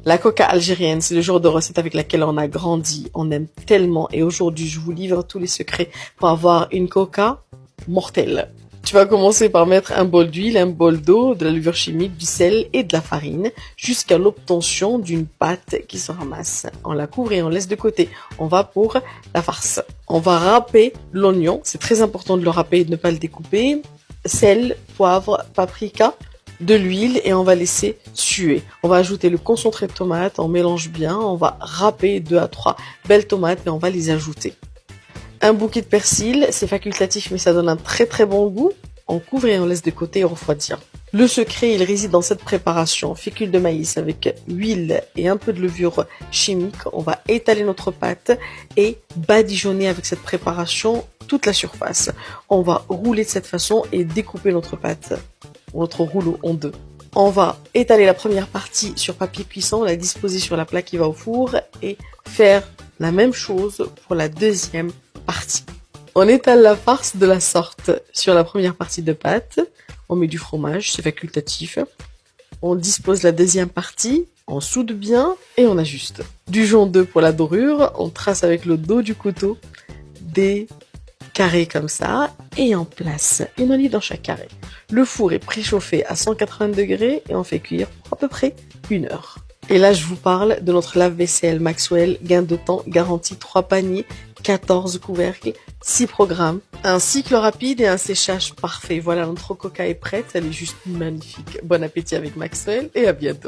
La coca algérienne, c'est le genre de recette avec laquelle on a grandi. On aime tellement et aujourd'hui, je vous livre tous les secrets pour avoir une coca mortelle. Tu vas commencer par mettre un bol d'huile, un bol d'eau, de la levure chimique, du sel et de la farine jusqu'à l'obtention d'une pâte qui se ramasse. On la couvre et on laisse de côté. On va pour la farce. On va râper l'oignon. C'est très important de le râper et de ne pas le découper. Sel, poivre, paprika, de l'huile et on va laisser suer. On va ajouter le concentré de tomate, on mélange bien, on va râper 2 à 3 belles tomates et on va les ajouter. Un bouquet de persil, c'est facultatif mais ça donne un très très bon goût. On couvre et on laisse de côté et refroidir. Le secret, il réside dans cette préparation. Fécule de maïs avec huile et un peu de levure chimique. On va étaler notre pâte et badigeonner avec cette préparation toute la surface. On va rouler de cette façon et découper notre pâte, notre rouleau en deux. On va étaler la première partie sur papier cuisson, la disposer sur la plaque qui va au four et faire la même chose pour la deuxième partie. On étale la farce de la sorte sur la première partie de pâte. On met du fromage, c'est facultatif. On dispose la deuxième partie, on soude bien et on ajuste. Du jaune d'œuf pour la dorure, on trace avec le dos du couteau des carrés comme ça et on place une olive dans chaque carré. Le four est préchauffé à 180 degrés et on fait cuire pour à peu près 1 heure. Et là, je vous parle de notre lave-vaisselle Maxwell, gain de temps garanti, 3 paniers, 14 couvercles, 6 programmes, un cycle rapide et un séchage parfait. Voilà, notre coca est prête, elle est juste magnifique. Bon appétit avec Maxwell et à bientôt.